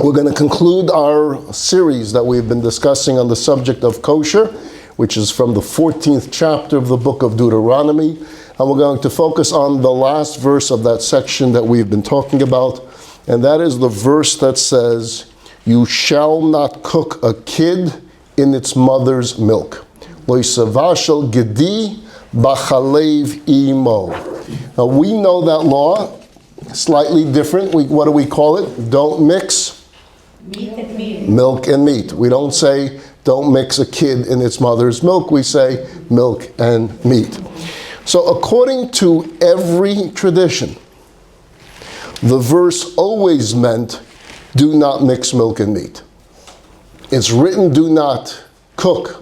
We're going to conclude our series that we've been discussing on the subject of kosher, which is from the 14th chapter of the book of Deuteronomy. And we're going to focus on the last verse of that section that we've been talking about. And that is the verse that says, "You shall not cook a kid in its mother's milk. Lo yisavashel gedi b'chalev imo." Now we know that law, slightly different. What do we call it? Don't mix meat and meat. Milk and meat. We don't say don't mix a kid in its mother's milk. We say milk and meat. So according to every tradition, the verse always meant do not mix milk and meat. It's written do not cook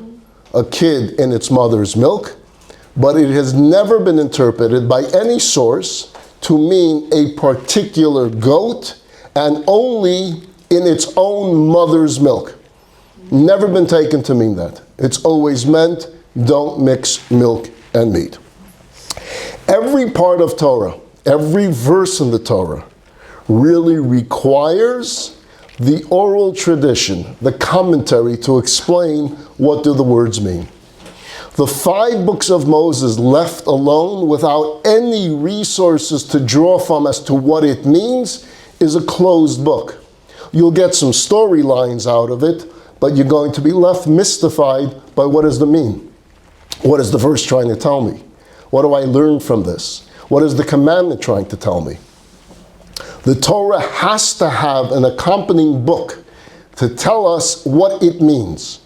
a kid in its mother's milk, but it has never been interpreted by any source to mean a particular goat and only in its own mother's milk. Never been taken to mean that. It's always meant don't mix milk and meat. Every part of Torah, every verse in the Torah really requires the oral tradition, the commentary to explain what do the words mean. The 5 books of Moses left alone without any resources to draw from as to what it means is a closed book. You'll get some storylines out of it, but you're going to be left mystified by what does it mean? What is the verse trying to tell me? What do I learn from this? What is the commandment trying to tell me? The Torah has to have an accompanying book to tell us what it means.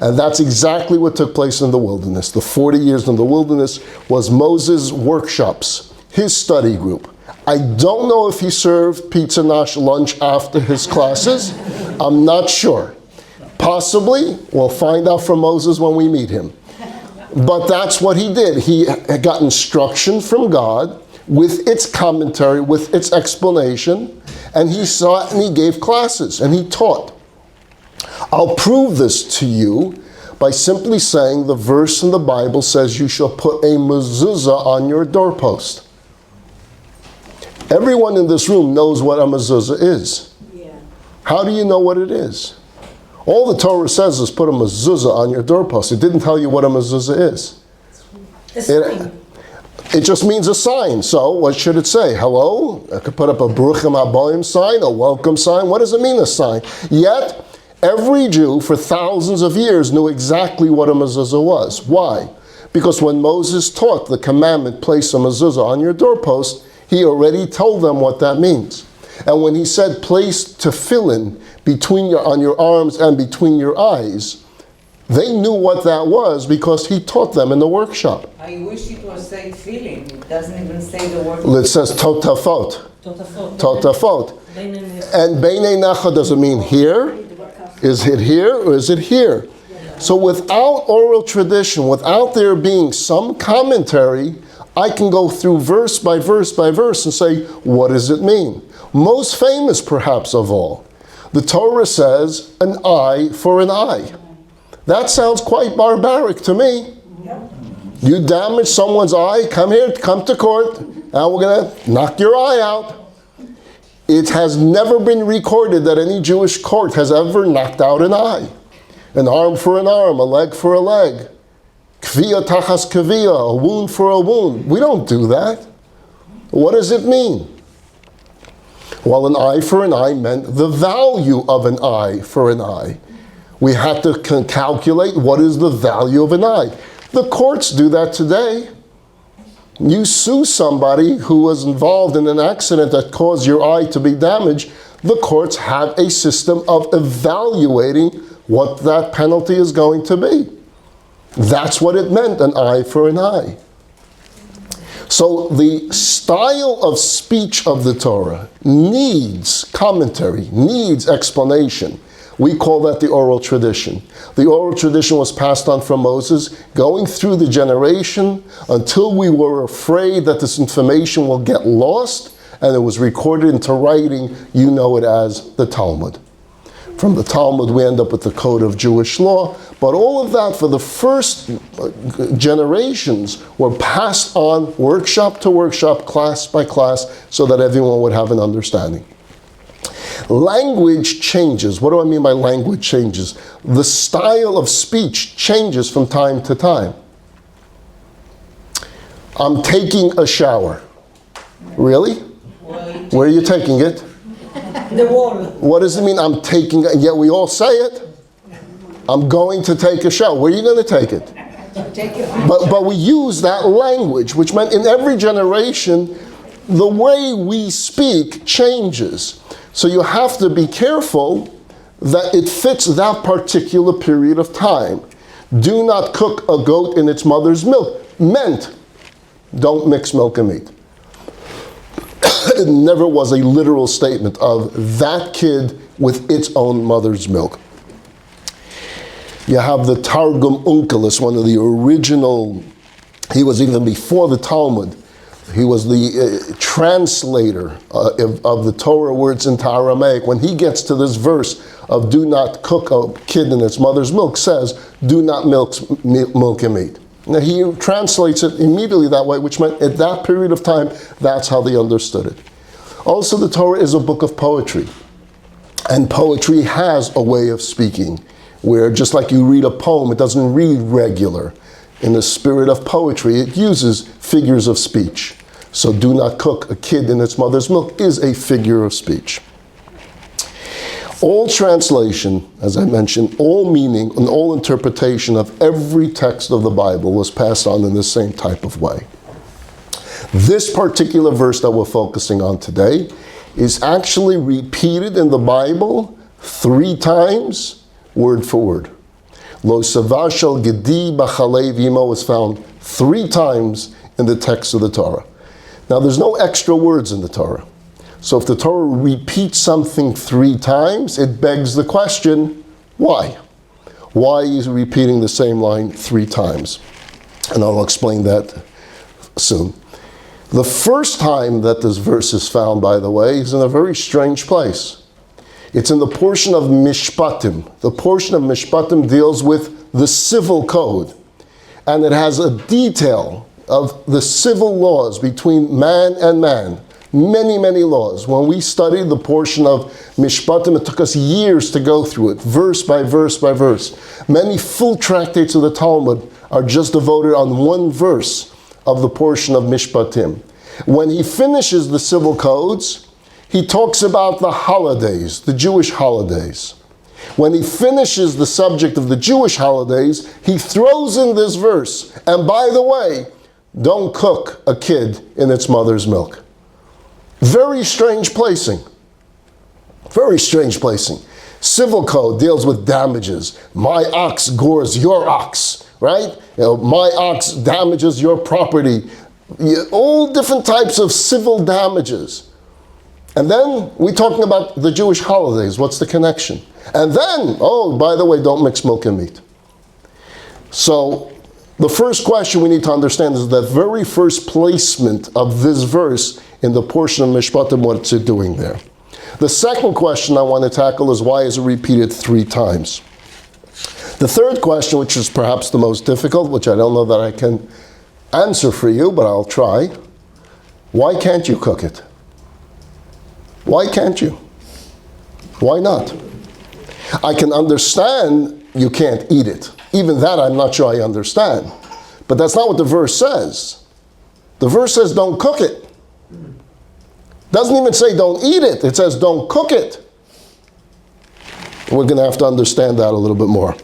And that's exactly what took place in the wilderness. The 40 years in the wilderness was Moses' workshops, his study group. I don't know if he served pizza nash lunch after his classes. I'm not sure. Possibly, we'll find out from Moses when we meet him. But that's what he did. He got instruction from God with its commentary, with its explanation, and he saw it and he gave classes and he taught. I'll prove this to you by simply saying the verse in the Bible says you shall put a mezuzah on your doorpost. Everyone in this room knows what a mezuzah is. Yeah. How do you know what it is? All the Torah says is put a mezuzah on your doorpost. It didn't tell you what a mezuzah is. It just means a sign. So what should it say? Hello? I could put up a Baruchim Habayim sign, a welcome sign. What does it mean, a sign? Yet, every Jew for thousands of years knew exactly what a mezuzah was. Why? Because when Moses taught the commandment, place a mezuzah on your doorpost, he already told them what that means. And when he said place tefillin on your arms and between your eyes, they knew what that was because he taught them in the workshop. I wish it was say tefillin. It doesn't even say the word. It says totafot. Totafot. And beinei nacha doesn't mean here. Is it here or is it here? So without oral tradition, without there being some commentary, I can go through verse by verse by verse and say, what does it mean? Most famous perhaps of all, the Torah says an eye for an eye. That sounds quite barbaric to me. You damage someone's eye, come to court, and we're going to knock your eye out. It has never been recorded that any Jewish court has ever knocked out an eye. An arm for an arm, a leg for a leg. Kviya tachas kviya, a wound for a wound. We don't do that. What does it mean? Well, an eye for an eye meant the value of an eye for an eye. We had to calculate what is the value of an eye. The courts do that today. You sue somebody who was involved in an accident that caused your eye to be damaged. The courts have a system of evaluating what that penalty is going to be. That's what it meant, an eye for an eye. So the style of speech of the Torah needs commentary, needs explanation. We call that the oral tradition. The oral tradition was passed on from Moses, going through the generation until we were afraid that this information will get lost, and it was recorded into writing. You know it as the Talmud. From the Talmud, we end up with the Code of Jewish Law. But all of that for the first generations were passed on workshop to workshop, class by class, so that everyone would have an understanding. Language changes. What do I mean by language changes? The style of speech changes from time to time. I'm taking a shower. Really? Where are you taking it? The wall. What does it mean I'm taking it? Yet we all say it. I'm going to take a shower. Where are you going to take it? But we use that language, which meant in every generation, the way we speak changes. So you have to be careful that it fits that particular period of time. Do not cook a goat in its mother's milk meant don't mix milk and meat. It never was a literal statement of that kid with its own mother's milk. You have the Targum Onkelos, one of the original, he was even before the Talmud. He was the translator of the Torah words into Aramaic. When he gets to this verse of do not cook a kid in its mother's milk, says do not milk and meat. Now he translates it immediately that way, which meant at that period of time, that's how they understood it. Also, the Torah is a book of poetry. And poetry has a way of speaking, where just like you read a poem, it doesn't read regular. In the spirit of poetry, it uses figures of speech. So do not cook a kid in its mother's milk is a figure of speech. All translation, as I mentioned, all meaning and all interpretation of every text of the Bible was passed on in the same type of way. This particular verse that we're focusing on today is actually repeated in the Bible 3 times, word for word. Lo savashal gedi b'chalei v'imo is found 3 times in the text of the Torah. Now there's no extra words in the Torah. So if the Torah repeats something 3 times, it begs the question, why? Why is it repeating the same line 3 times? And I'll explain that soon. The first time that this verse is found, by the way, is in a very strange place. It's in the portion of Mishpatim. The portion of Mishpatim deals with the civil code. And it has a detail of the civil laws between man and man. Many, many laws. When we studied the portion of Mishpatim, it took us years to go through it, verse by verse by verse. Many full tractates of the Talmud are just devoted on one verse of the portion of Mishpatim. When he finishes the civil codes, he talks about the holidays, the Jewish holidays. When he finishes the subject of the Jewish holidays, he throws in this verse. And by the way, don't cook a kid in its mother's milk. Very strange placing. Very strange placing. Civil code deals with damages. My ox gores your ox, right? My ox damages your property. All different types of civil damages. And then we're talking about the Jewish holidays. What's the connection? And then, oh, by the way, don't mix milk and meat. So the first question we need to understand is that very first placement of this verse in the portion of Mishpatim, what's it doing there? The second question I want to tackle is why is it repeated 3 times? The third question, which is perhaps the most difficult, which I don't know that I can answer for you, but I'll try. Why can't you cook it? Why can't you? Why not? I can understand you can't eat it. Even that I'm not sure I understand. But that's not what the verse says. The verse says don't cook it. Doesn't even say don't eat it. It says don't cook it. We're going to have to understand that a little bit more.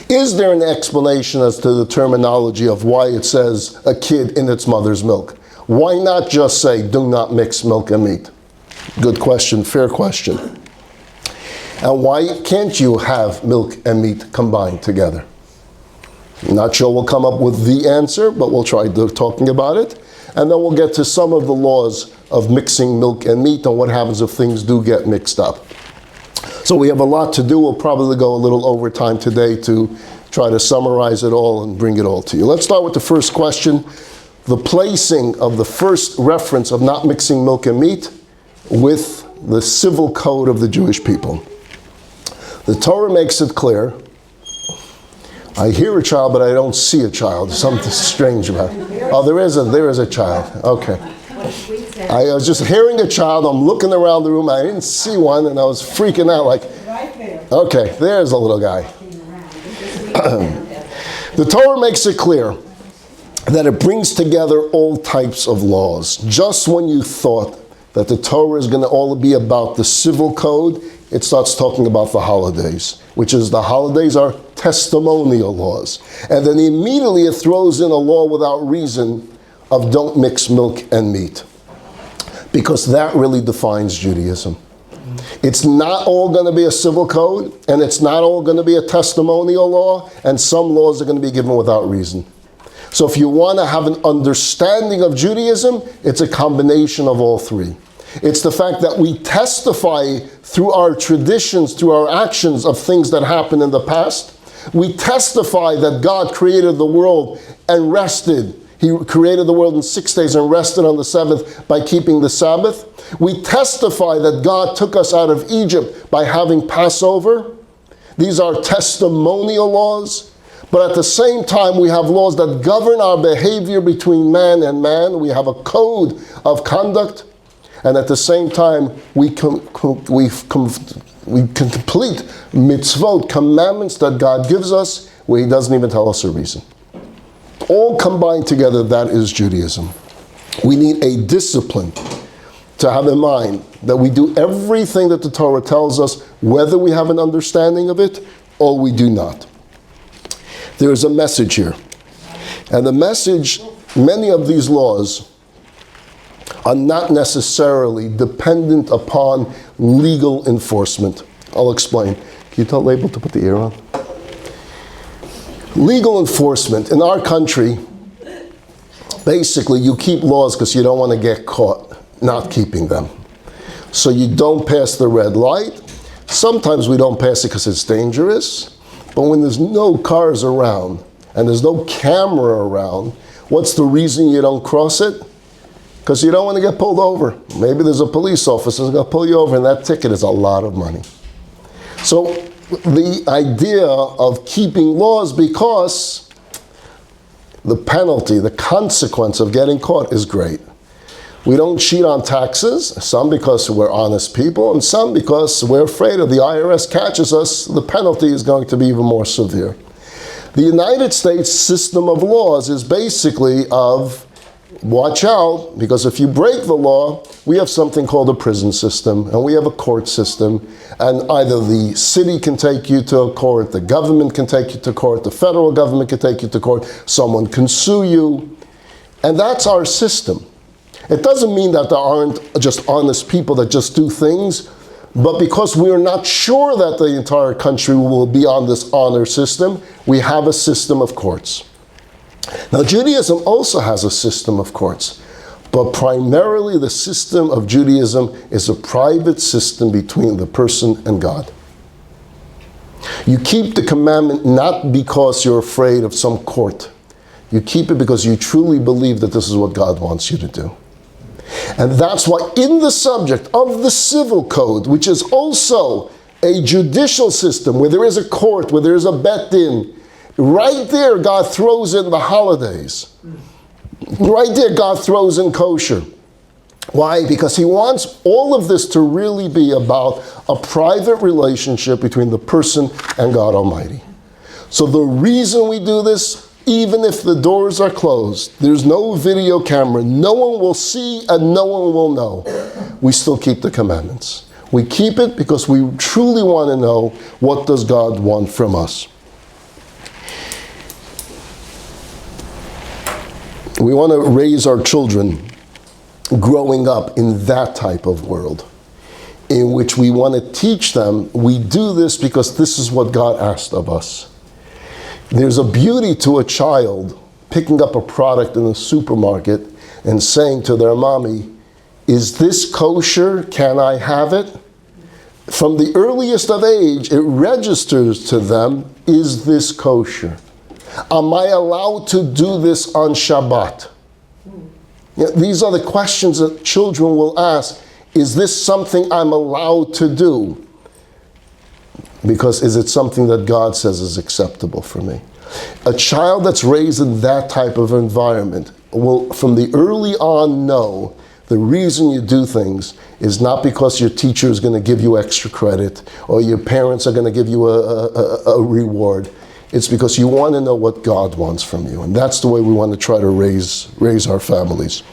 Is there an explanation as to the terminology of why it says a kid in its mother's milk? Why not just say do not mix milk and meat? Good question, fair question. And why can't you have milk and meat combined together? Not sure we'll come up with the answer, but we'll try talking about it. And then we'll get to some of the laws of mixing milk and meat and what happens if things do get mixed up. So we have a lot to do. We'll probably go a little over time today to try to summarize it all and bring it all to you. Let's start with the first question. The placing of the first reference of not mixing milk and meat with the civil code of the Jewish people. The Torah makes it clear. I hear a child, but I don't see a child. Something strange about it. Oh, there is a child. Okay. I was just hearing a child. I'm looking around the room. I didn't see one, and I was freaking out like, okay, there's a little guy. The Torah makes it clear that it brings together all types of laws. Just when you thought that the Torah is going to all be about the civil code, it starts talking about the holidays, which is the holidays are testimonial laws. And then immediately it throws in a law without reason of don't mix milk and meat, because that really defines Judaism. It's not all going to be a civil code, and it's not all going to be a testimonial law, and some laws are going to be given without reason. So if you want to have an understanding of Judaism, it's a combination of all three. It's the fact that we testify through our traditions, through our actions of things that happened in the past. We testify that God created the world and rested. He created the world in 6 days and rested on the seventh by keeping the Sabbath. We testify that God took us out of Egypt by having Passover. These are testimonial laws. But at the same time, we have laws that govern our behavior between man and man. We have a code of conduct. And at the same time, we complete mitzvot, commandments that God gives us, where He doesn't even tell us a reason. All combined together, that is Judaism. We need a discipline to have in mind that we do everything that the Torah tells us, whether we have an understanding of it or we do not. There is a message here. And the message, many of these laws are not necessarily dependent upon legal enforcement. I'll explain. Can you tell Label to put the ear on? Legal enforcement in our country, basically you keep laws because you don't want to get caught not keeping them. So you don't pass the red light. Sometimes we don't pass it because it's dangerous. But when there's no cars around and there's no camera around, what's the reason you don't cross it? Because you don't want to get pulled over. Maybe there's a police officer who's going to pull you over, and that ticket is a lot of money. So the idea of keeping laws, because the penalty, the consequence of getting caught is great. We don't cheat on taxes, some because we're honest people, and some because we're afraid if the IRS catches us, the penalty is going to be even more severe. The United States system of laws is basically of watch out, because if you break the law, we have something called a prison system, and we have a court system, and either the city can take you to a court, the government can take you to court, the federal government can take you to court, someone can sue you, and that's our system. It doesn't mean that there aren't just honest people that just do things, but because we're not sure that the entire country will be on this honor system, we have a system of courts. Now, Judaism also has a system of courts, but primarily the system of Judaism is a private system between the person and God. You keep the commandment not because you're afraid of some court. You keep it because you truly believe that this is what God wants you to do. And that's why in the subject of the civil code, which is also a judicial system where there is a court, where there is a bet din, right there, God throws in the holidays. Right there, God throws in kosher. Why? Because He wants all of this to really be about a private relationship between the person and God Almighty. So the reason we do this, even if the doors are closed, there's no video camera, no one will see and no one will know, we still keep the commandments. We keep it because we truly want to know, what does God want from us? We want to raise our children growing up in that type of world, in which we want to teach them, we do this because this is what God asked of us. There's a beauty to a child picking up a product in the supermarket and saying to their mommy, is this kosher? Can I have it? From the earliest of age, it registers to them, is this kosher? Am I allowed to do this on Shabbat? These are the questions that children will ask. Is this something I'm allowed to do? Because is it something that God says is acceptable for me? A child that's raised in that type of environment will, from the early on, know The reason you do things is not because your teacher is going to give you extra credit or your parents are going to give you a reward. It's because you want to know what God wants from you. And that's the way we want to try to raise our families.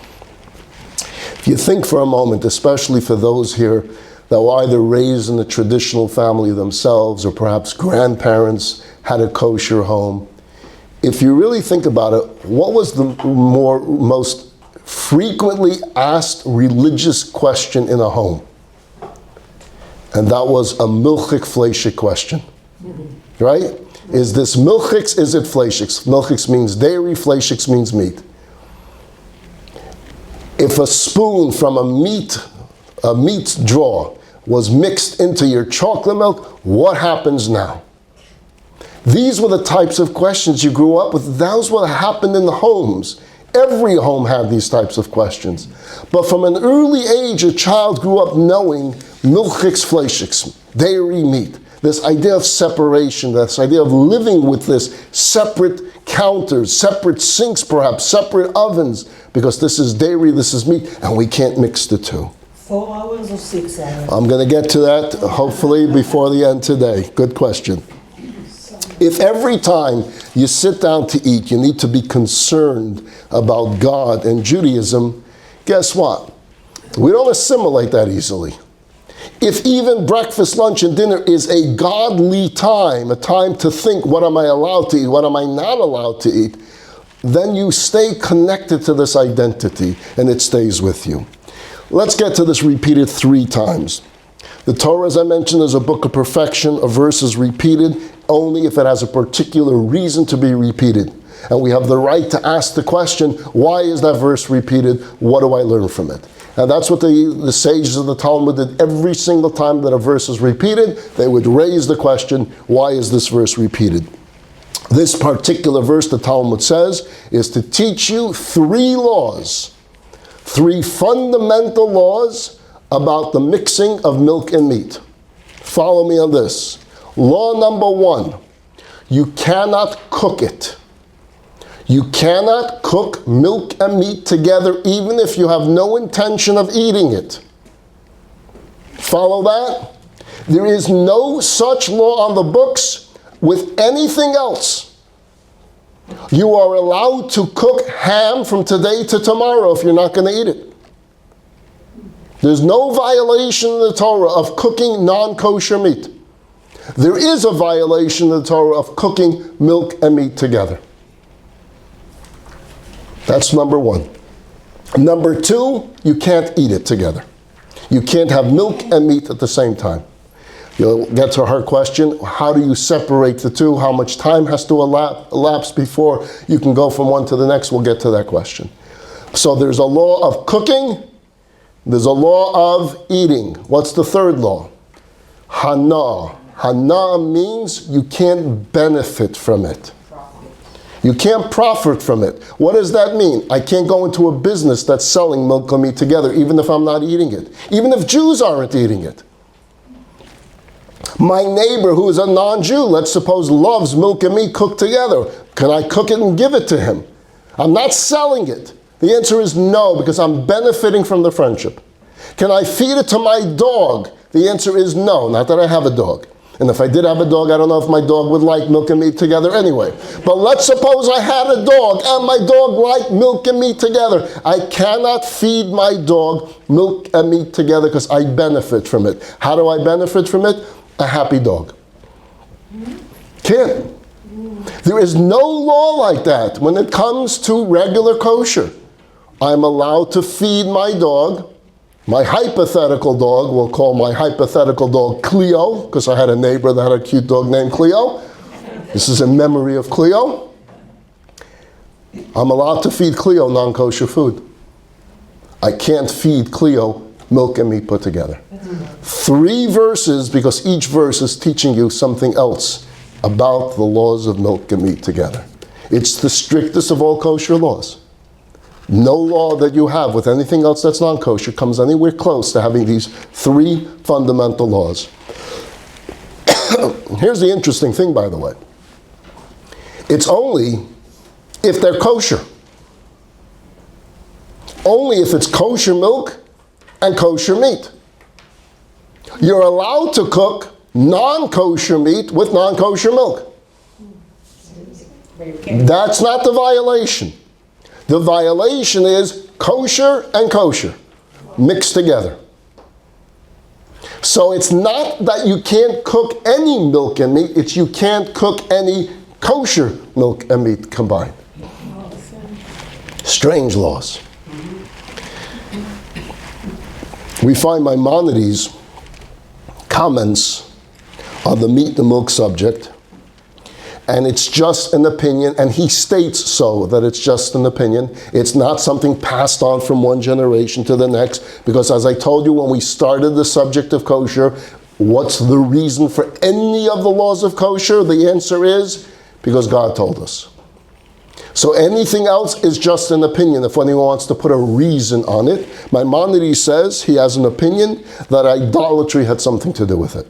If you think for a moment, especially for those here that were either raised in a traditional family themselves or perhaps grandparents had a kosher home, if you really think about it, what was the most frequently asked religious question in a home? And that was a milchik fleishik question, right? Is this milchiks, is it fleishiks? Milchiks means dairy, fleishiks means meat. If a spoon from a meat drawer was mixed into your chocolate milk, what happens now? These were the types of questions you grew up with. That was what happened in the homes. Every home had these types of questions. But from an early age, a child grew up knowing milchiks, fleishiks, dairy, meat. This idea of separation, this idea of living with this separate counters, separate sinks perhaps, separate ovens, because this is dairy, this is meat, and we can't mix the two. 4 hours or 6 hours? I'm going to get to that hopefully before the end today. Good question. If every time you sit down to eat, you need to be concerned about God and Judaism, guess what? We don't assimilate that easily. If even breakfast, lunch, and dinner is a godly time, a time to think, what am I allowed to eat, what am I not allowed to eat, then you stay connected to this identity and it stays with you. Let's get to this repeated 3 times. The Torah, as I mentioned, is a book of perfection. A verse is repeated only if it has a particular reason to be repeated. And we have the right to ask the question, why is that verse repeated? What do I learn from it? And that's what the sages of the Talmud did every single time that a verse is repeated. They would raise the question, why is this verse repeated? This particular verse, the Talmud says, is to teach you 3 laws, 3 fundamental laws about the mixing of milk and meat. Follow me on this. Law number 1, you cannot cook it. You cannot cook milk and meat together even if you have no intention of eating it. Follow that? There is no such law on the books with anything else. You are allowed to cook ham from today to tomorrow if you're not going to eat it. There's no violation in the Torah of cooking non-kosher meat. There is a violation in the Torah of cooking milk and meat together. That's number 1. Number 2, you can't eat it together. You can't have milk and meat at the same time. You'll get to her question, how do you separate the two? How much time has to elapse before you can go from one to the next? We'll get to that question. So there's a law of cooking. There's a law of eating. What's the 3rd law? Hana. Hana means you can't benefit from it. You can't profit from it. What does that mean? I can't go into a business that's selling milk and meat together, even if I'm not eating it. Even if Jews aren't eating it. My neighbor who is a non-Jew, let's suppose, loves milk and meat cooked together. Can I cook it and give it to him? I'm not selling it. The answer is no, because I'm benefiting from the friendship. Can I feed it to my dog? The answer is no, not that I have a dog. And if I did have a dog, I don't know if my dog would like milk and meat together anyway. But let's suppose I had a dog and my dog liked milk and meat together. I cannot feed my dog milk and meat together because I benefit from it. How do I benefit from it? A happy dog. Can't. There is no law like that when it comes to regular kosher. I'm allowed to feed my dog. My hypothetical dog, we'll call my hypothetical dog Cleo, because I had a neighbor that had a cute dog named Cleo. This is in memory of Cleo. I'm allowed to feed Cleo non-kosher food. I can't feed Cleo milk and meat put together. 3 verses, because each verse is teaching you something else about the laws of milk and meat together. It's the strictest of all kosher laws. No law that you have with anything else that's non-kosher comes anywhere close to having these 3 fundamental laws. Here's the interesting thing, by the way. It's only if they're kosher. only if it's kosher milk and kosher meat. You're allowed to cook non-kosher meat with non-kosher milk. That's not the violation. The violation is kosher and kosher mixed together. So it's not that you can't cook any milk and meat, it's you can't cook any kosher milk and meat combined. Strange laws. We find Maimonides' comments on the meat and milk subject, and it's just an opinion, and he states so, that it's just an opinion. It's not something passed on from one generation to the next, because as I told you when we started the subject of kosher, what's the reason for any of the laws of kosher? The answer is because God told us. So anything else is just an opinion if anyone wants to put a reason on it. Maimonides says he has an opinion that idolatry had something to do with it.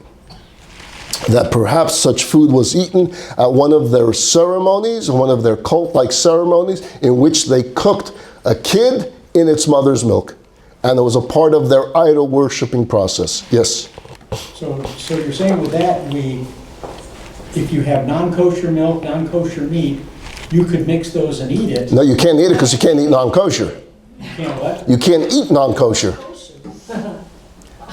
That perhaps such food was eaten at one of their ceremonies, one of their cult-like ceremonies, in which they cooked a kid in its mother's milk. And it was a part of their idol worshiping process. Yes? So you're saying with that, if you have non-kosher milk, non-kosher meat, you could mix those and eat it. No, you can't eat it because you can't eat non-kosher. You can't what? You can't eat non-kosher.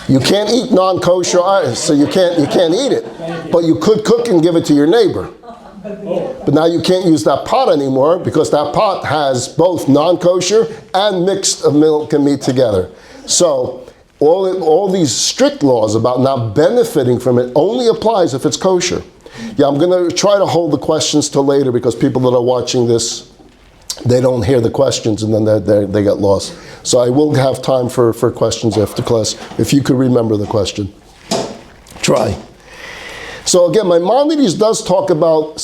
You can't eat non-kosher either, so you can't eat it. But you could cook and give it to your neighbor. But now you can't use that pot anymore because that pot has both non-kosher and mixed milk and meat together. So all these strict laws about not benefiting from it only applies if it's kosher. Yeah, I'm going to try to hold the questions till later because people that are watching this, they don't hear the questions and then they get lost. So I will have time for questions after class. If you could remember the question. Try. So again, Maimonides does talk about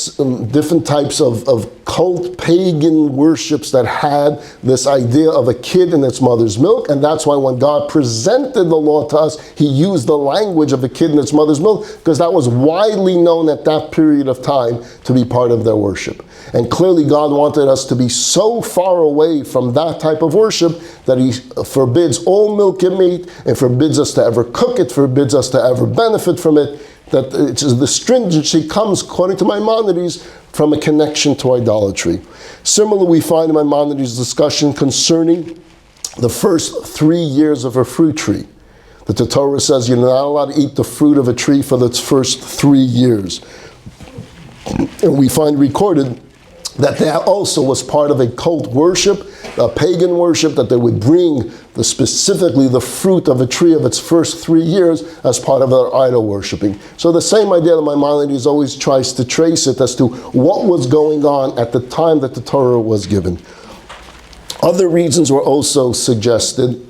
different types of cult pagan worships that had this idea of a kid in its mother's milk, and that's why when God presented the law to us, he used the language of a kid in its mother's milk, because that was widely known at that period of time to be part of their worship. And clearly God wanted us to be so far away from that type of worship that he forbids all milk and meat, and forbids us to ever cook it, forbids us to ever benefit from it. That the stringency comes, according to Maimonides, from a connection to idolatry. Similarly, we find in Maimonides' discussion concerning the first 3 years of a fruit tree. That the Torah says you're not allowed to eat the fruit of a tree for its first 3 years. And we find recorded that also was part of a cult worship, a pagan worship, that they would bring specifically the fruit of a tree of its first 3 years as part of their idol worshiping. So the same idea that Maimonides always tries to trace it as to what was going on at the time that the Torah was given. Other reasons were also suggested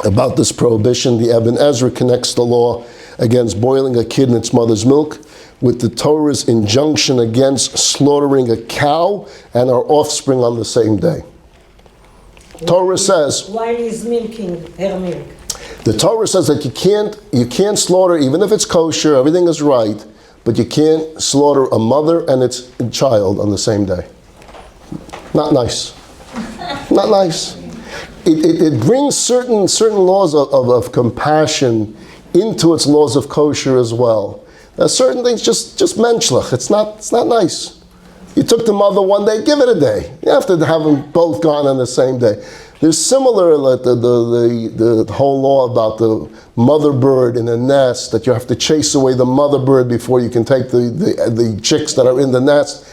about this prohibition. The Ibn Ezra connects the law against boiling a kid in its mother's milk with the Torah's injunction against slaughtering a cow and her offspring on the same day. Torah says, while he's milking her milk. The Torah says that you can't slaughter, even if it's kosher, everything is right, but you can't slaughter a mother and its child on the same day. Not nice. Not nice. It brings certain laws of compassion into its laws of kosher as well. Certain things just menschlich. It's not nice. You took the mother one day, give it a day. You have to have them both gone on the same day. There's similar, the whole law about the mother bird in a nest, that you have to chase away the mother bird before you can take the chicks that are in the nest.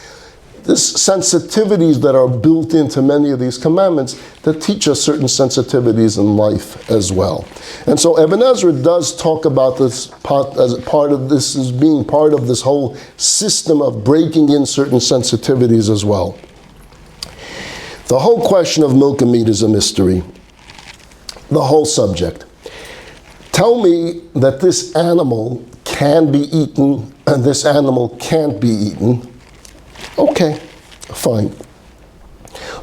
There's sensitivities that are built into many of these commandments that teach us certain sensitivities in life as well. And so Ibn Ezra does talk about this as part of this, as being part of this whole system of breaking in certain sensitivities as well. The whole question of milk and meat is a mystery. The whole subject. Tell me that this animal can be eaten and this animal can't be eaten. Okay, fine.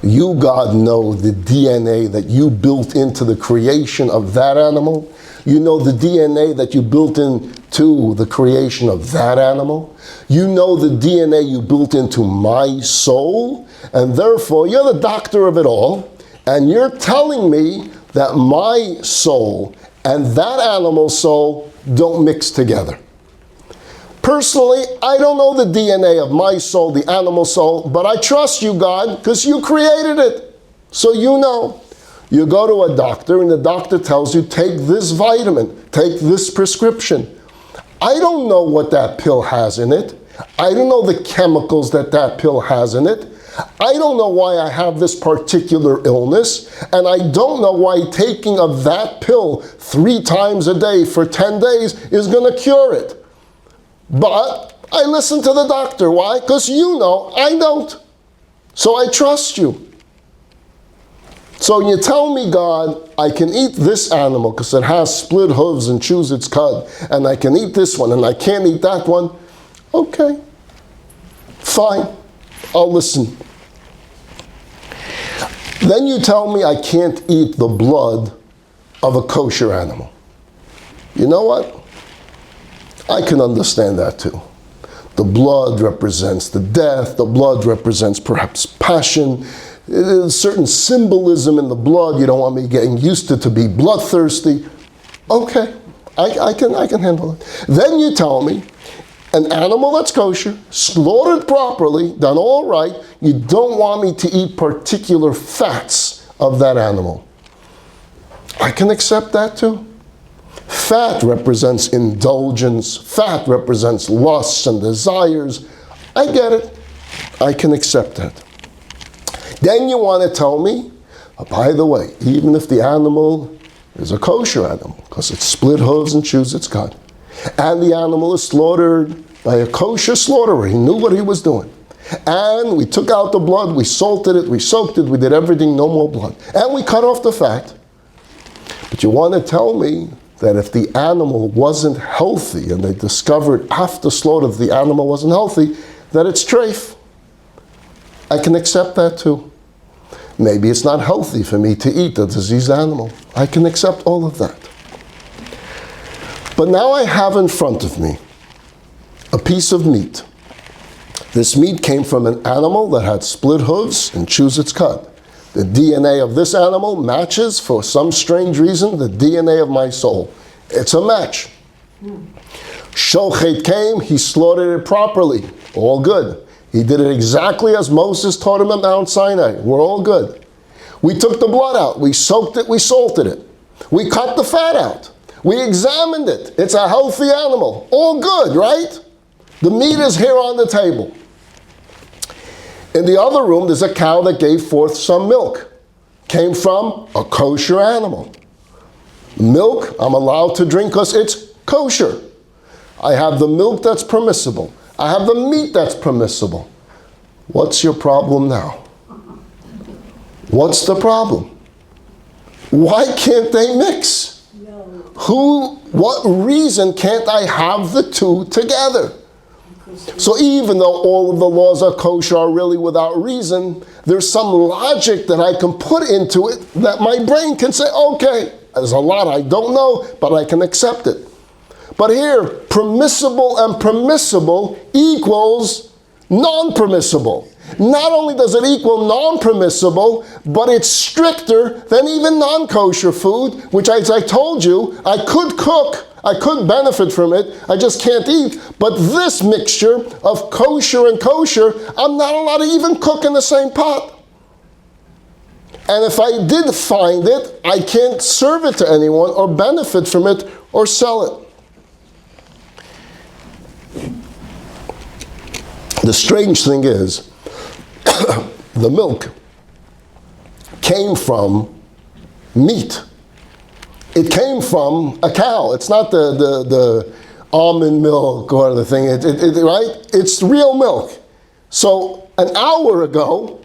You, God, know the DNA that you built into the creation of that animal. You know the DNA that you built into the creation of that animal. You know the DNA you built into my soul. And therefore, you're the doctor of it all. And you're telling me that my soul and that animal's soul don't mix together. Personally, I don't know the DNA of my soul, the animal soul, but I trust you, God, because you created it. So you know. You go to a doctor and the doctor tells you, take this vitamin, take this prescription. I don't know what that pill has in it. I don't know the chemicals that that pill has in it. I don't know why I have this particular illness, and I don't know why taking of that pill 3 times a day for 10 days is going to cure it. But I listen to the doctor. Why? Because you know I don't. So I trust you. So you tell me, God, I can eat this animal because it has split hooves and chews its cud, and I can eat this one and I can't eat that one. Okay, fine, I'll listen. Then you tell me I can't eat the blood of a kosher animal. You know what? I can understand that too. The blood represents the death. The blood represents perhaps passion. There's certain symbolism in the blood. You don't want me getting used to be bloodthirsty. Okay, I can handle it. Then you tell me an animal that's kosher, slaughtered properly, done all right, you don't want me to eat particular fats of that animal. I can accept that too. Fat represents indulgence. Fat represents lusts and desires. I get it. I can accept that. Then you want to tell me, oh, by the way, even if the animal is a kosher animal, because it's split hooves and chews its cud, and the animal is slaughtered by a kosher slaughterer, he knew what he was doing, and we took out the blood, we salted it, we soaked it, we did everything, no more blood, and we cut off the fat. But you want to tell me that if the animal wasn't healthy, and they discovered after slaughter that the animal wasn't healthy, that it's treif. I can accept that too. Maybe it's not healthy for me to eat a diseased animal. I can accept all of that. But now I have in front of me a piece of meat. This meat came from an animal that had split hooves and chews its cud. The DNA of this animal matches, for some strange reason, the DNA of my soul. It's a match. Shochet came, he slaughtered it properly. All good. He did it exactly as Moses taught him at Mount Sinai. We're all good. We took the blood out. We soaked it. We salted it. We cut the fat out. We examined it. It's a healthy animal. All good, right? The meat is here on the table. In the other room, there's a cow that gave forth some milk. Came from a kosher animal. Milk, I'm allowed to drink because it's kosher. I have the milk that's permissible. I have the meat that's permissible. What's your problem now? What's the problem? Why can't they mix? What reason can't I have the two together? So even though all of the laws are kosher are really without reason, there's some logic that I can put into it that my brain can say, okay, there's a lot I don't know, but I can accept it. But here, permissible and permissible equals non-permissible. Not only does it equal non-permissible, but it's stricter than even non-kosher food, which, as I told you, I could cook, I could benefit from it, I just can't eat. But this mixture of kosher and kosher, I'm not allowed to even cook in the same pot. And if I did find it, I can't serve it to anyone or benefit from it or sell it. The strange thing is, the milk came from meat. It came from a cow. It's not the almond milk or the thing, right? It's real milk. So an hour ago,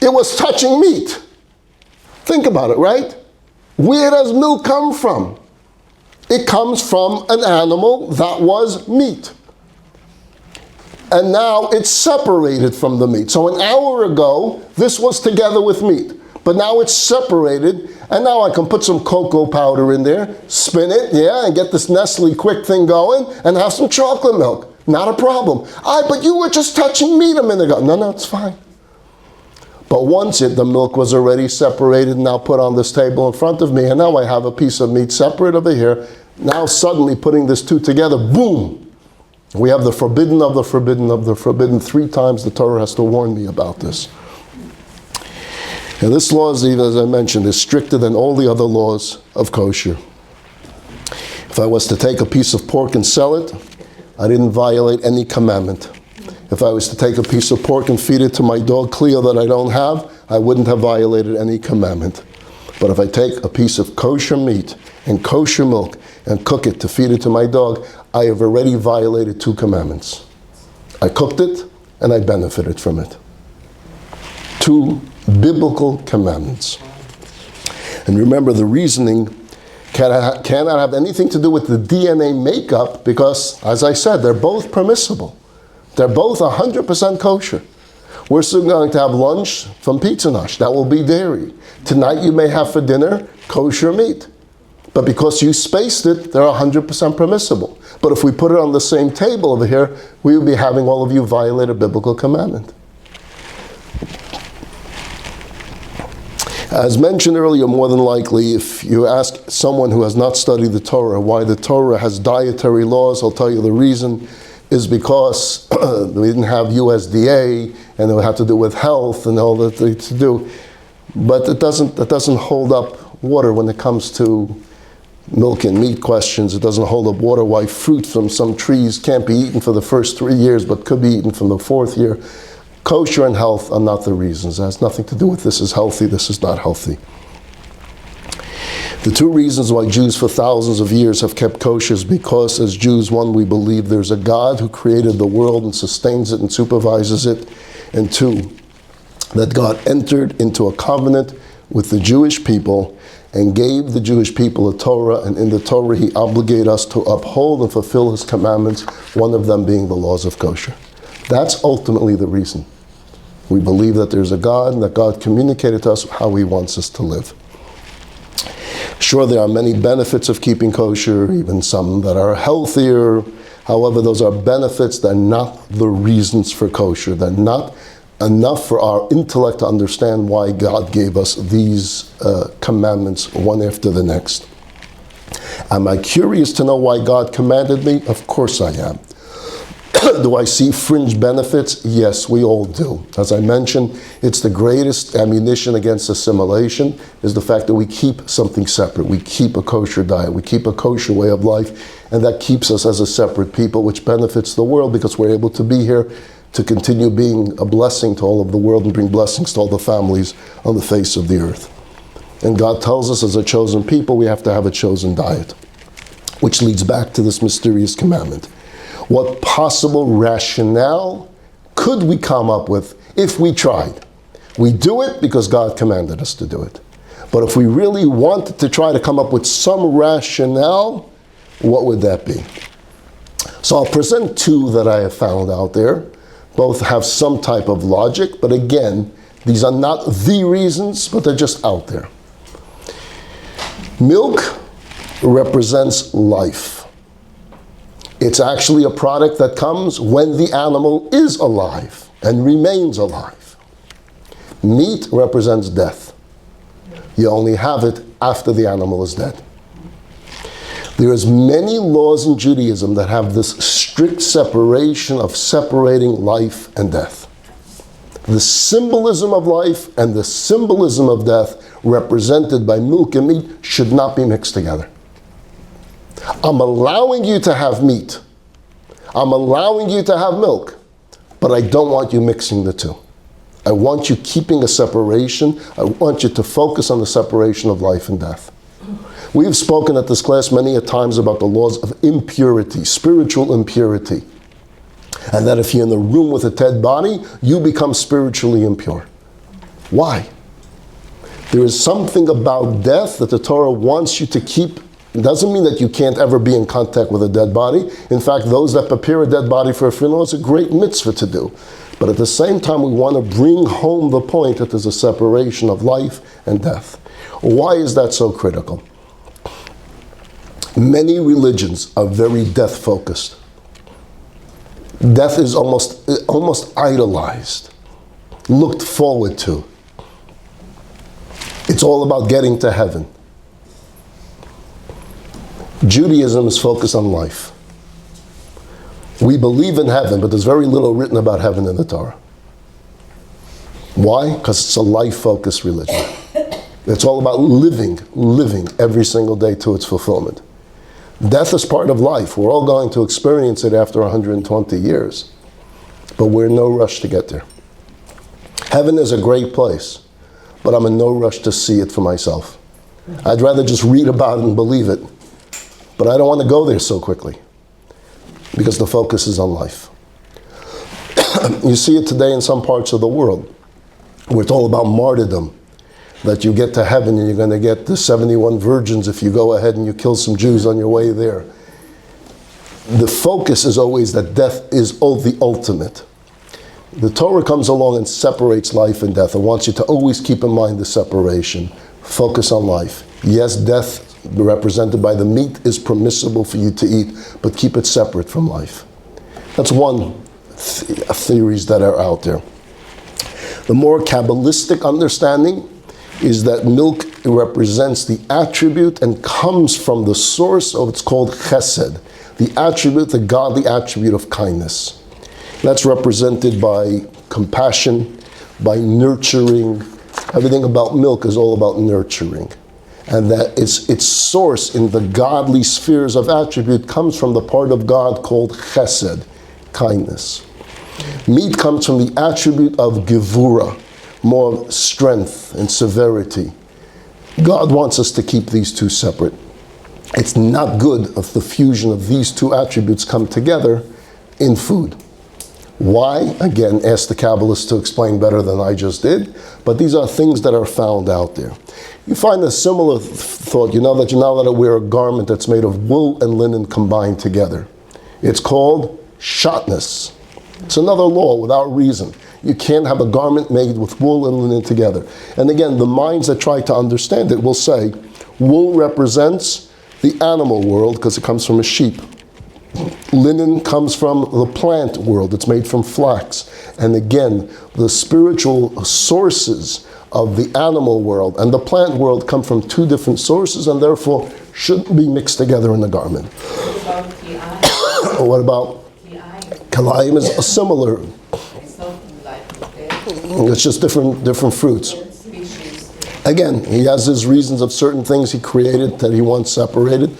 it was touching meat. Think about it, right? Where does milk come from? It comes from an animal that was meat. And now it's separated from the meat. So an hour ago, this was together with meat. But now it's separated, and now I can put some cocoa powder in there, spin it, yeah, and get this Nestle Quick thing going, and have some chocolate milk. Not a problem. But you were just touching meat a minute ago. No, it's fine. But once the milk was already separated, now put on this table in front of me, and now I have a piece of meat separate over here. Now suddenly putting these two together, boom! We have the forbidden of the forbidden of the forbidden. 3 times the Torah has to warn me about this. And this law, even as I mentioned, is stricter than all the other laws of kosher. If I was to take a piece of pork and sell it, I didn't violate any commandment. If I was to take a piece of pork and feed it to my dog Cleo that I don't have, I wouldn't have violated any commandment. But if I take a piece of kosher meat and kosher milk and cook it to feed it to my dog, I have already violated 2 commandments. I cooked it and I benefited from it. 2 biblical commandments. And remember, the reasoning cannot have anything to do with the DNA makeup because, as I said, they're both permissible. They're both 100% kosher. We're soon going to have lunch from Pizza Nash. That will be dairy. Tonight you may have for dinner kosher meat. But because you spaced it, they're 100% permissible. But if we put it on the same table over here, we would be having all of you violate a biblical commandment. As mentioned earlier, more than likely, if you ask someone who has not studied the Torah why the Torah has dietary laws, I'll tell you the reason is because we didn't have USDA and it had to do with health and all that they to do. But it doesn't hold up water when it comes to milk and meat questions. It doesn't hold up water why fruit from some trees can't be eaten for the first 3 years but could be eaten from the 4th year. Kosher and health are not the reasons. It has nothing to do with this is healthy, this is not healthy. The 2 reasons why Jews for thousands of years have kept kosher is because as Jews, 1, we believe there's a God who created the world and sustains it and supervises it, and 2, that God entered into a covenant with the Jewish people and gave the Jewish people a Torah, and in the Torah he obligated us to uphold and fulfill his commandments, one of them being the laws of kosher. That's ultimately the reason. We believe that there's a God and that God communicated to us how he wants us to live. Sure, there are many benefits of keeping kosher, even some that are healthier. However, those are benefits that are not the reasons for kosher. They're not enough for our intellect to understand why God gave us these commandments one after the next. Am I curious to know why God commanded me? Of course I am. Do I see fringe benefits? Yes, we all do. As I mentioned, it's the greatest ammunition against assimilation is the fact that we keep something separate. We keep a kosher diet. We keep a kosher way of life. And that keeps us as a separate people, which benefits the world because we're able to be here to continue being a blessing to all of the world and bring blessings to all the families on the face of the earth. And God tells us as a chosen people, we have to have a chosen diet, which leads back to this mysterious commandment. What possible rationale could we come up with if we tried? We do it because God commanded us to do it. But if we really wanted to try to come up with some rationale, what would that be? So I'll present 2 that I have found out there. Both have some type of logic, but again, these are not the reasons, but they're just out there. Milk represents life. It's actually a product that comes when the animal is alive and remains alive. Meat represents death. You only have it after the animal is dead. There's many laws in Judaism that have this strict separation of separating life and death. The symbolism of life and the symbolism of death represented by milk and meat should not be mixed together. I'm allowing you to have meat. I'm allowing you to have milk, but I don't want you mixing the 2. I want you keeping a separation. I want you to focus on the separation of life and death. We've spoken at this class many a times about the laws of impurity, spiritual impurity. And that if you're in the room with a dead body, you become spiritually impure. Why? There is something about death that the Torah wants you to keep. It doesn't mean that you can't ever be in contact with a dead body. In fact, those that prepare a dead body for a funeral, it's a great mitzvah to do. But at the same time, we want to bring home the point that there's a separation of life and death. Why is that so critical? Many religions are very death-focused. Death is almost idolized, looked forward to. It's all about getting to heaven. Judaism is focused on life. We believe in heaven, but there's very little written about heaven in the Torah. Why? Because it's a life-focused religion. It's all about living every single day to its fulfillment. Death is part of life. We're all going to experience it after 120 years. But we're in no rush to get there. Heaven is a great place, but I'm in no rush to see it for myself. I'd rather just read about it and believe it, but I don't want to go there so quickly because the focus is on life. You see it today in some parts of the world where it's all about martyrdom, that you get to heaven and you're going to get the 71 virgins if you go ahead and you kill some Jews on your way there. The focus is always that death is the ultimate. The Torah comes along and separates life and death. It wants you to always keep in mind the separation. Focus on life. Yes, death represented by the meat is permissible for you to eat, but keep it separate from life. That's one theories that are out there. The more Kabbalistic understanding is that milk represents the attribute and comes from the source of what's called chesed, the attribute, the godly attribute of kindness. That's represented by compassion, by nurturing. Everything about milk is all about nurturing. And that its source in the godly spheres of attribute comes from the part of God called chesed, kindness. Meat comes from the attribute of gevura, more strength and severity. God wants us to keep these two separate. It's not good if the fusion of these two attributes come together in food. Why? Again, ask the Kabbalists to explain better than I just did, but these are things that are found out there. You find a similar thought, you know that you're not allowed to wear a garment that's made of wool and linen combined together. It's called shatnez. It's another law without reason. You can't have a garment made with wool and linen together. And again, the minds that try to understand it will say, wool represents the animal world because it comes from a sheep. Linen comes from the plant world. It's made from flax. And again, the spiritual sources of the animal world and the plant world come from two different sources and therefore shouldn't be mixed together in the garment. What about kalayim? Is a similar. It's just different fruits. Again, he has his reasons of certain things he created that he wants separated.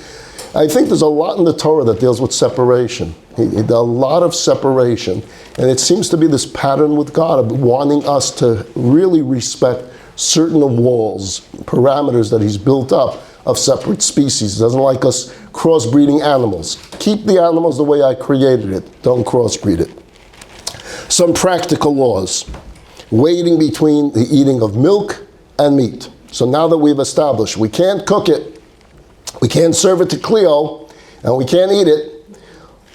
I think there's a lot in the Torah that deals with separation. He did a lot of separation. And it seems to be this pattern with God of wanting us to really respect certain walls, parameters that he's built up of separate species. He doesn't like us crossbreeding animals. Keep the animals the way I created it. Don't crossbreed it. Some practical laws. Waiting between the eating of milk and meat. So now that we've established we can't cook it, we can't serve it to Cleo, and we can't eat it.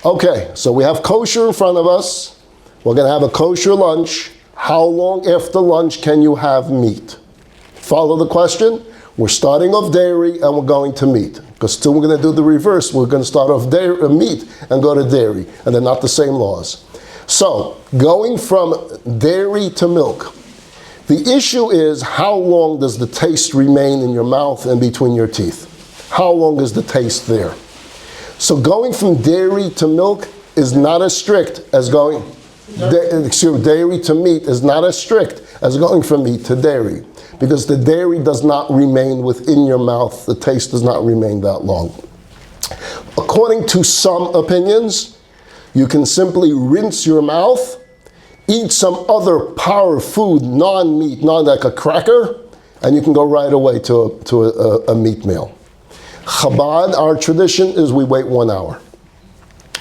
Okay, so we have kosher in front of us. We're going to have a kosher lunch. How long after lunch can you have meat? Follow the question? We're starting off dairy and we're going to meat. Because still we're going to do the reverse. We're going to start off meat and go to dairy. And they're not the same laws. So, going from dairy to milk. The issue is how long does the taste remain in your mouth and between your teeth? How long is the taste there? So going from dairy to milk is not as strict as going, dairy to meat is not as strict as going from meat to dairy. Because the dairy does not remain within your mouth, the taste does not remain that long. According to some opinions, you can simply rinse your mouth, eat some other power food, non-meat, like a cracker, and you can go right away to a meat meal. Chabad, our tradition is we wait 1 hour.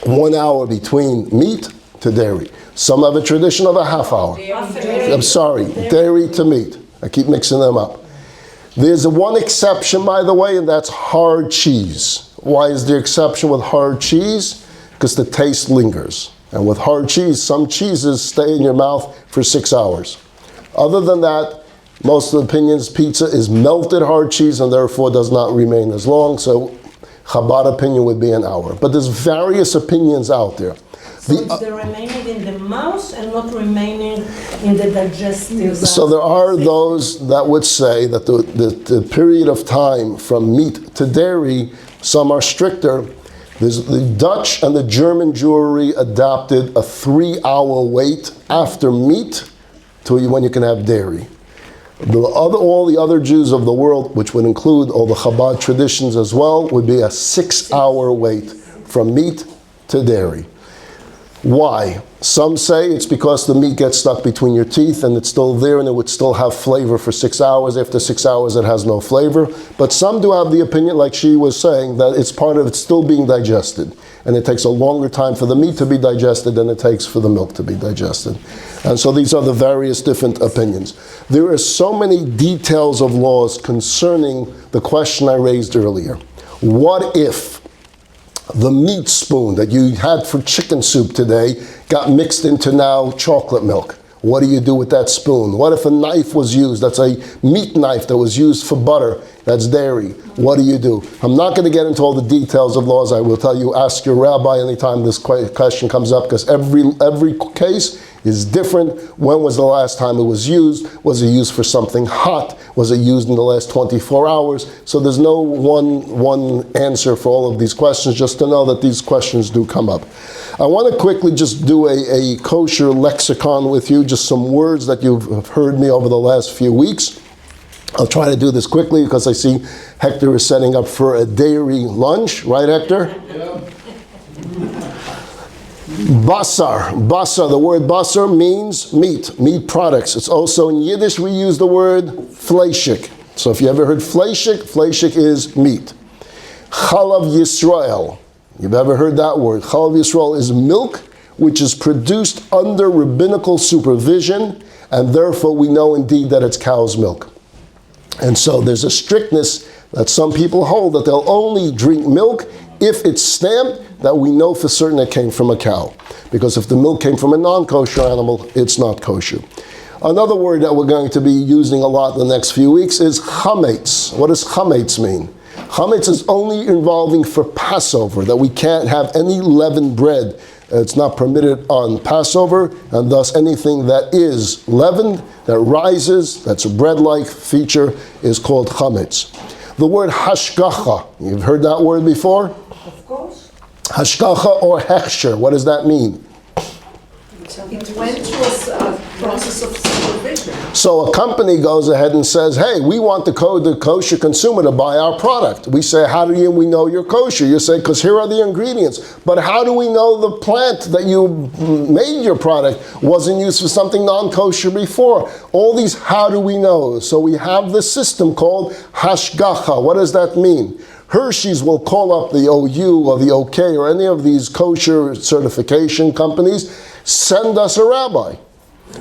1 hour between meat to dairy. Some have a tradition of a half hour. I'm sorry, dairy to meat. I keep mixing them up. There's one exception, by the way, and that's hard cheese. Why is there exception with hard cheese? Because the taste lingers. And with hard cheese, some cheeses stay in your mouth for 6 hours. Other than that, most of the opinions, pizza is melted hard cheese and therefore does not remain as long. So Chabad opinion would be an hour. But there's various opinions out there. So it's the remaining in the mouth and not remaining in the digestive. So there are those that would say that the period of time from meat to dairy, some are stricter. There's the Dutch and the German Jewry adopted a 3-hour wait after meat to when you can have dairy. All the other Jews of the world, which would include all the Chabad traditions as well, would be a 6-hour wait from meat to dairy. Why? Some say it's because the meat gets stuck between your teeth and it's still there and it would still have flavor for 6 hours. After 6 hours, it has no flavor. But some do have the opinion, like she was saying, that it's part of it still being digested. And it takes a longer time for the meat to be digested than it takes for the milk to be digested. And so these are the various different opinions. There are so many details of laws concerning the question I raised earlier. What if the meat spoon that you had for chicken soup today got mixed into now chocolate milk? What do you do with that spoon? What if a knife was used, that's a meat knife that was used for butter, that's dairy? What do you do? I'm not going to get into all the details of laws. I will tell you, ask your rabbi anytime this question comes up, because every case is different. When was the last time it was used? Was it used for something hot? Was it used in the last 24 hours? So there's no one answer for all of these questions, just to know that these questions do come up. I want to quickly just do a kosher lexicon with you, just some words that you've heard me over the last few weeks. I'll try to do this quickly because I see Hector is setting up for a dairy lunch. Right, Hector? Yeah. Basar, the word basar means meat products. It's also in Yiddish we use the word fleischig. So if you ever heard fleischig is meat. Chalav Yisrael, you've ever heard that word. Chalav Yisrael is milk which is produced under rabbinical supervision, and therefore we know indeed that it's cow's milk. And so there's a strictness that some people hold that they'll only drink milk if it's stamped that we know for certain it came from a cow. Because if the milk came from a non-kosher animal, it's not kosher. Another word that we're going to be using a lot in the next few weeks is chametz. What does chametz mean? Chametz is only involving for Passover, that we can't have any leavened bread. It's not permitted on Passover, and thus anything that is leavened, that rises, that's a bread-like feature, is called chametz. The word hashgacha, you've heard that word before? Of course. Hashgacha or hechsher, what does that mean? It went through a process of supervision. So a company goes ahead and says, hey, we want the kosher consumer to buy our product. We say, how do we know you're kosher? You say, because here are the ingredients. But how do we know the plant that you made your product wasn't used for something non-kosher before? All these how do we know? So we have this system called hashgacha. What does that mean? Hershey's will call up the OU or the OK or any of these kosher certification companies, send us a rabbi.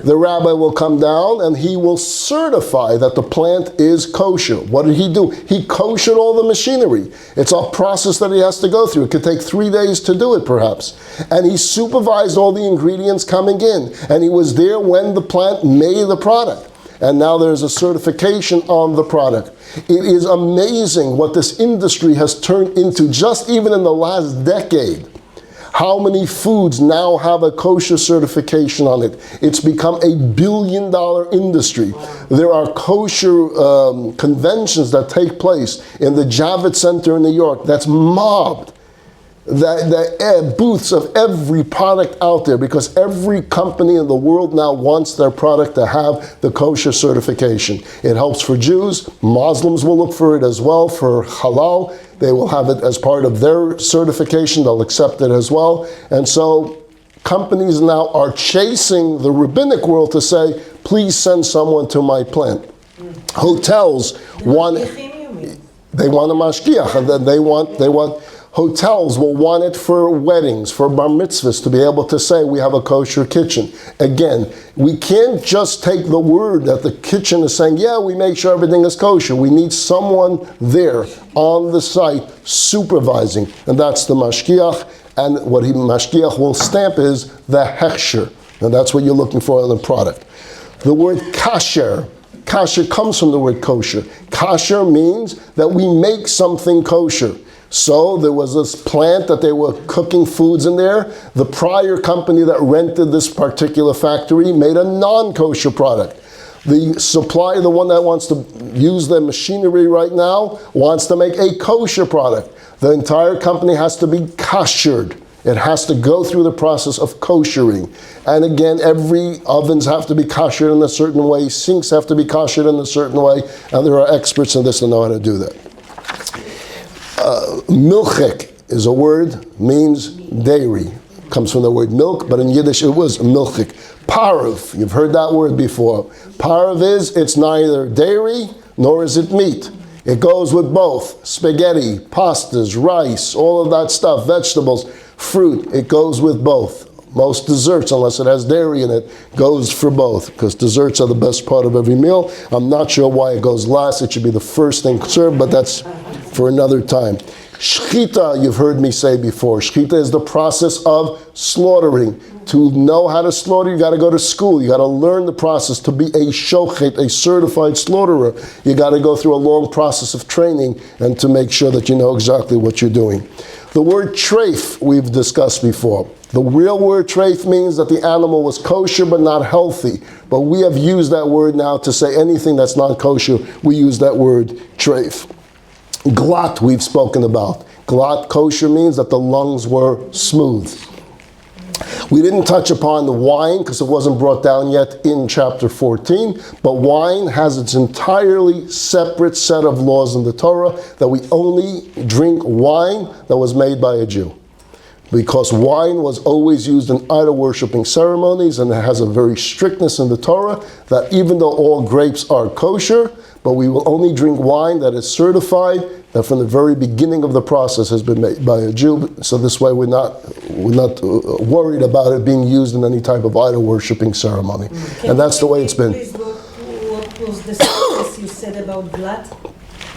The rabbi will come down and he will certify that the plant is kosher. What did he do? He koshered all the machinery. It's a process that he has to go through. It could take 3 days to do it perhaps. And he supervised all the ingredients coming in. And he was there when the plant made the product. And now there's a certification on the product. It is amazing what this industry has turned into just even in the last decade. How many foods now have a kosher certification on it? It's become a billion-dollar industry. There are kosher conventions that take place in the Javits Center in New York that's mobbed. The booths of every product out there, because every company in the world now wants their product to have the kosher certification. It helps for Jews. Muslims will look for it as well. For halal, they will have it as part of their certification. They'll accept it as well. And so companies now are chasing the rabbinic world to say, please send someone to my plant. Hotels want, they want a mashgiach, and then they want hotels will want it for weddings, for bar mitzvahs, to be able to say we have a kosher kitchen. Again, we can't just take the word that the kitchen is saying, yeah, we make sure everything is kosher. We need someone there on the site supervising, and that's the mashgiach. And what mashgiach will stamp is the hechsher, and that's what you're looking for in the product. The word kasher. Kasher comes from the word kosher. Kasher means that we make something kosher. So there was this plant that they were cooking foods in there. The prior company that rented this particular factory made a non-kosher product. The supplier, the one that wants to use their machinery right now, wants to make a kosher product. The entire company has to be kashered. It has to go through the process of koshering. And again, every ovens have to be kashered in a certain way, sinks have to be kashered in a certain way, and there are experts in this that know how to do that. Milchek is a word, means dairy. Comes from the word milk, but in Yiddish it was milchik. Parav, you've heard that word before. Parav is, it's neither dairy nor is it meat. It goes with both. Spaghetti, pastas, rice, all of that stuff, vegetables, fruit, it goes with both. Most desserts, unless it has dairy in it, goes for both, because desserts are the best part of every meal. I'm not sure why it goes last. It should be the first thing served, but that's for another time. Shchita, you've heard me say before. Shchita is the process of slaughtering. To know how to slaughter, you got to go to school. You got to learn the process. To be a shochet, a certified slaughterer, you got to go through a long process of training and to make sure that you know exactly what you're doing. The word treif we've discussed before. The real word treif means that the animal was kosher but not healthy. But we have used that word now to say anything that's not kosher. We use that word treif. Glat we've spoken about. Glat kosher means that the lungs were smooth. We didn't touch upon the wine because it wasn't brought down yet in chapter 14, but wine has its entirely separate set of laws in the Torah that we only drink wine that was made by a Jew. Because wine was always used in idol worshiping ceremonies, and it has a very strictness in the Torah that even though all grapes are kosher, but we will only drink wine that is certified that from the very beginning of the process has been made by a Jew. So this way we're not worried about it being used in any type of idol worshiping ceremony. And that's the way it's been. Please, what was the sentence you said about glat?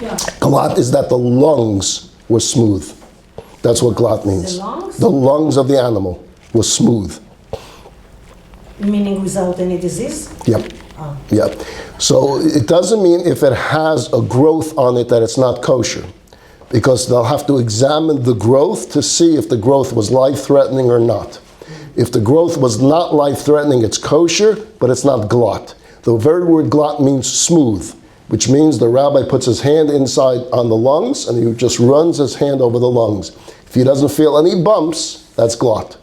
Yeah. Glat is that the lungs were smooth. That's what glat means. The lungs? The lungs of the animal were smooth. Meaning without any disease? Yep. Yep. So it doesn't mean if it has a growth on it that it's not kosher, because they'll have to examine the growth to see if the growth was life-threatening or not. If the growth was not life-threatening, it's kosher, but it's not glat. The very word glat means smooth, which means the rabbi puts his hand inside on the lungs and he just runs his hand over the lungs. If he doesn't feel any bumps, that's glat.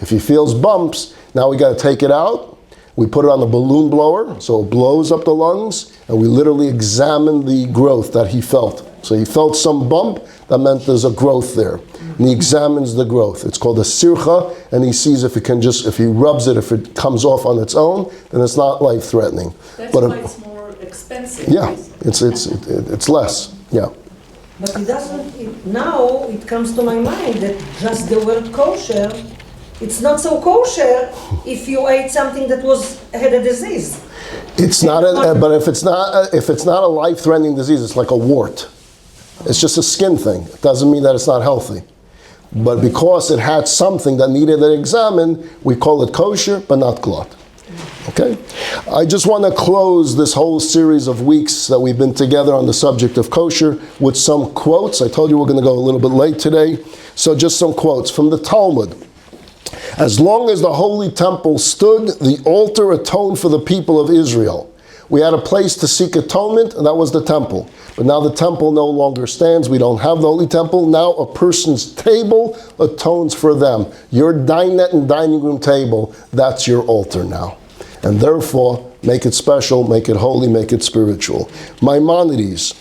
If he feels bumps, now we got to take it out. We put it on the balloon blower, so it blows up the lungs, and we literally examine the growth that he felt. So he felt some bump, that meant there's a growth there. And he examines the growth. It's called a sircha, and he sees if he rubs it, if it comes off on its own, then it's not life-threatening. That's but why it's more expensive. yeah, it's less, yeah. But it doesn't, now it comes to my mind that just the word kosher, it's not so kosher if you ate something that had a disease. It's not, but if it's not a life-threatening disease, it's like a wart. It's just a skin thing. It doesn't mean that it's not healthy. But because it had something that needed it examined, we call it kosher, but not glut. Okay? I just want to close this whole series of weeks that we've been together on the subject of kosher with some quotes. I told you we're going to go a little bit late today. So just some quotes from the Talmud. As long as the holy temple stood, the altar atoned for the people of Israel. We had a place to seek atonement, and that was the temple. But now the temple no longer stands. We don't have the holy temple. Now a person's table atones for them. Your dinette and dining room table, that's your altar now. And therefore, make it special, make it holy, make it spiritual. Maimonides,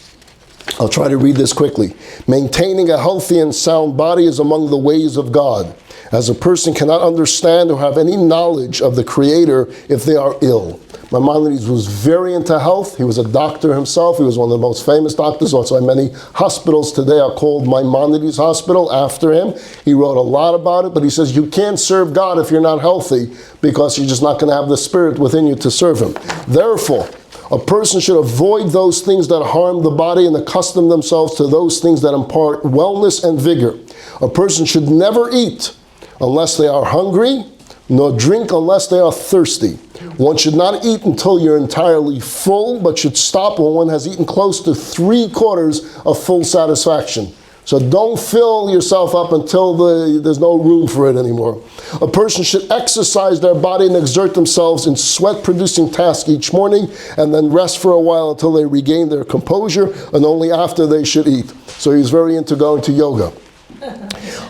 I'll try to read this quickly. Maintaining a healthy and sound body is among the ways of God, as a person cannot understand or have any knowledge of the Creator if they are ill. Maimonides was very into health. He was a doctor himself. He was one of the most famous doctors. That's why many hospitals today are called Maimonides Hospital after him. He wrote a lot about it, but he says you can't serve God if you're not healthy because you're just not going to have the spirit within you to serve Him. Therefore, a person should avoid those things that harm the body and accustom themselves to those things that impart wellness and vigor. A person should never eat unless they are hungry, nor drink unless they are thirsty. One should not eat until you're entirely full, but should stop when one has eaten close to 3/4 of full satisfaction. So don't fill yourself up until there's no room for it anymore. A person should exercise their body and exert themselves in sweat-producing tasks each morning and then rest for a while until they regain their composure, and only after they should eat. So he's very into going to yoga.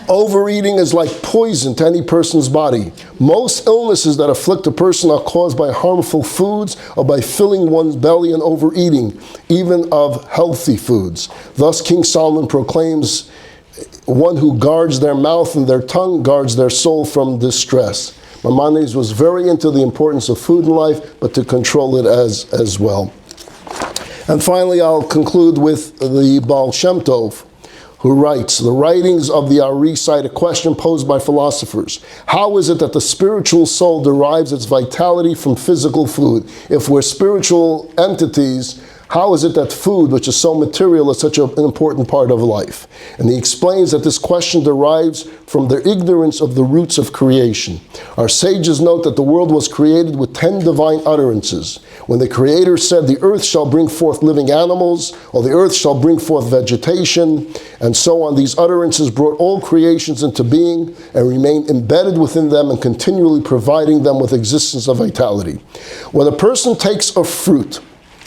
Overeating is like poison to any person's body. Most illnesses that afflict a person are caused by harmful foods or by filling one's belly and overeating, even of healthy foods. Thus, King Solomon proclaims, one who guards their mouth and their tongue guards their soul from distress. Maimonides was very into the importance of food in life, but to control it as well. And finally, I'll conclude with the Baal Shem Tov, who writes, the writings of the Ari cite a question posed by philosophers. How is it that the spiritual soul derives its vitality from physical food? If we're spiritual entities, how is it that food, which is so material, is such an important part of life? And he explains that this question derives from their ignorance of the roots of creation. Our sages note that the world was created with 10 divine utterances. When the Creator said, the earth shall bring forth living animals, or the earth shall bring forth vegetation, and so on, these utterances brought all creations into being and remained embedded within them and continually providing them with existence of vitality. When a person takes a fruit,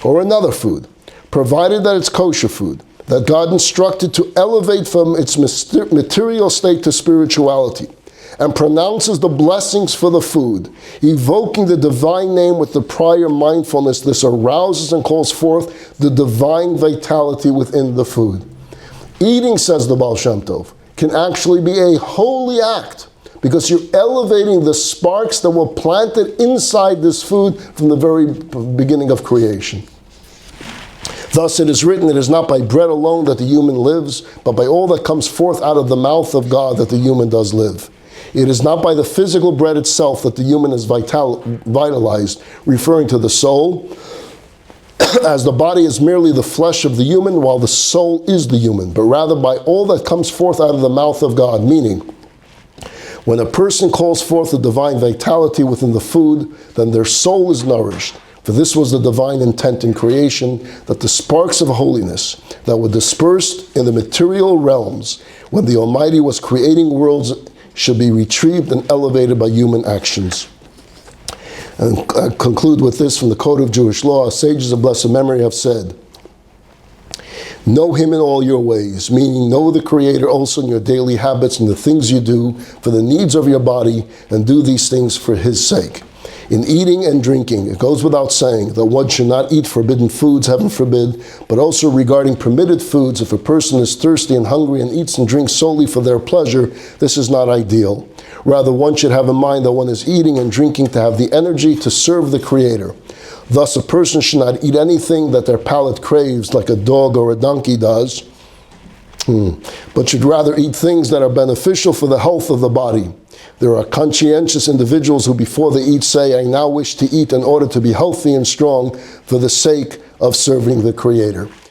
or another food, provided that it's kosher food, that God instructed to elevate from its material state to spirituality, and pronounces the blessings for the food, evoking the divine name with the prior mindfulness, this arouses and calls forth the divine vitality within the food. Eating, says the Baal Shem Tov, can actually be a holy act, because you're elevating the sparks that were planted inside this food from the very beginning of creation. Thus it is written, it is not by bread alone that the human lives, but by all that comes forth out of the mouth of God that the human does live. It is not by the physical bread itself that the human is vitalized, referring to the soul, as the body is merely the flesh of the human, while the soul is the human, but rather by all that comes forth out of the mouth of God, meaning, when a person calls forth the divine vitality within the food, then their soul is nourished. For this was the divine intent in creation, that the sparks of holiness that were dispersed in the material realms when the Almighty was creating worlds should be retrieved and elevated by human actions. And I conclude with this from the Code of Jewish Law. Sages of blessed memory have said, know Him in all your ways, meaning know the Creator also in your daily habits and the things you do for the needs of your body, and do these things for His sake. In eating and drinking, it goes without saying that one should not eat forbidden foods, heaven forbid, but also regarding permitted foods, if a person is thirsty and hungry and eats and drinks solely for their pleasure, this is not ideal. Rather, one should have in mind that one is eating and drinking to have the energy to serve the Creator. Thus, a person should not eat anything that their palate craves, like a dog or a donkey does, but should rather eat things that are beneficial for the health of the body. There are conscientious individuals who before they eat say, I now wish to eat in order to be healthy and strong for the sake of serving the Creator.